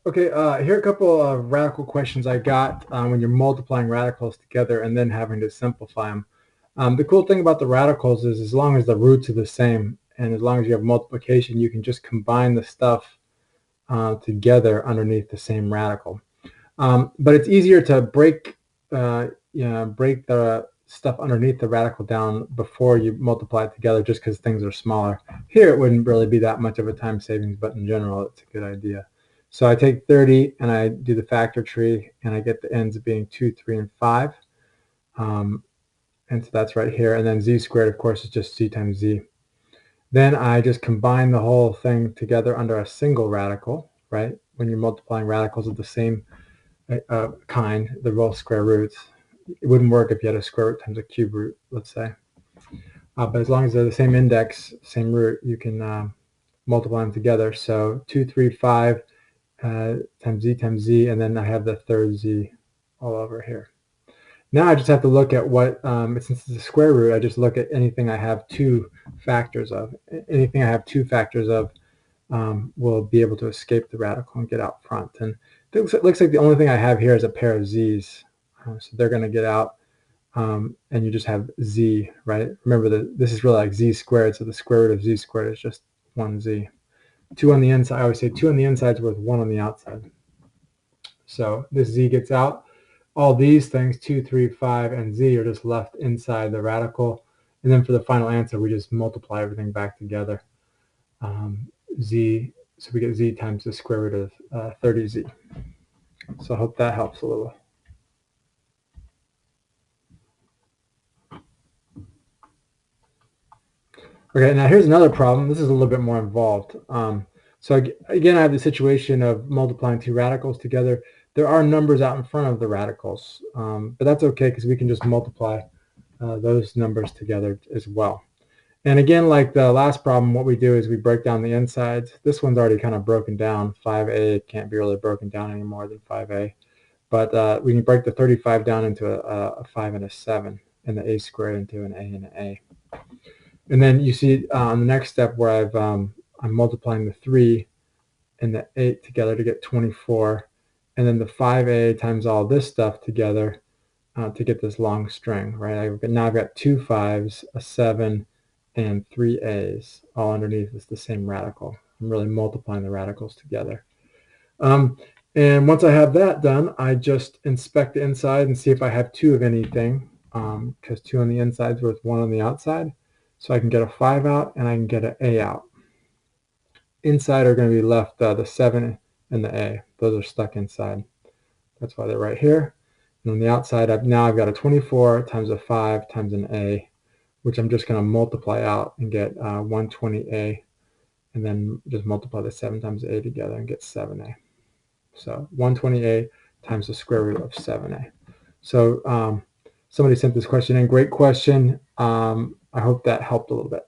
Okay, here are a couple of radical questions I got when you're multiplying radicals together and then having to simplify them. The cool thing about the radicals is as long as the roots are the same and as long as you have multiplication, you can just combine the stuff together underneath the same radical. But it's easier to break the stuff underneath the radical down before you multiply it together just because things are smaller. Here it wouldn't really be that much of a time savings, but in general it's a good idea. So I take 30 and I do the factor tree and I get the ends being 2, 3, and 5. And so that's right here. And then z squared, of course, is just z times z. Then I just combine the whole thing together under a single radical, right? When you're multiplying radicals of the same kind, the both square roots. It wouldn't work if you had a square root times a cube root, let's say. But as long as they're the same index, same root, you can multiply them together. So 2, 3, 5 times z, and then I have the third z all over here. Now I just have to look at what, since it's a square root, I just look at anything I have two factors of. Anything I have two factors of will be able to escape the radical and get out front. And it looks like the only thing I have here is a pair of z's. So they're going to get out, and you just have z, right? Remember that this is really like z squared, so the square root of z squared is just 1z. 2 on the inside, I always say 2 on the inside is worth 1 on the outside. So this z gets out. All these things, 2, 3, 5, and z, are just left inside the radical. And then for the final answer, we just multiply everything back together. Z, so we get z times the square root of 30z. So I hope that helps a little. Okay, now here's another problem. This is a little bit more involved. So again, I have the situation of multiplying two radicals together. There are numbers out in front of the radicals, but that's okay because we can just multiply those numbers together as well. And again, like the last problem, what we do is we break down the insides. This one's already kind of broken down. 5a can't be really broken down any more than 5a. But we can break the 35 down into a 5 and a 7, and the a squared into an a and an a. And then you see on the next step where I'm multiplying the 3 and the 8 together to get 24, and then the 5a times all this stuff together to get this long string, right? Now I've got 2 5s, a 7, and 3 a's all underneath is the same radical. I'm really multiplying the radicals together. And once I have that done, I just inspect the inside and see if I have 2 of anything, because 2 on the inside is worth 1 on the outside. So I can get a 5 out and I can get an a out. Inside are going to be left the 7 and the a. Those are stuck inside. That's why they're right here. And on the outside, I've got a 24 times a 5 times an a, which I'm just going to multiply out and get 120a, and then just multiply the 7 times a together and get 7a. So 120a times the square root of 7a. So somebody sent this question in. Great question. I hope that helped a little bit.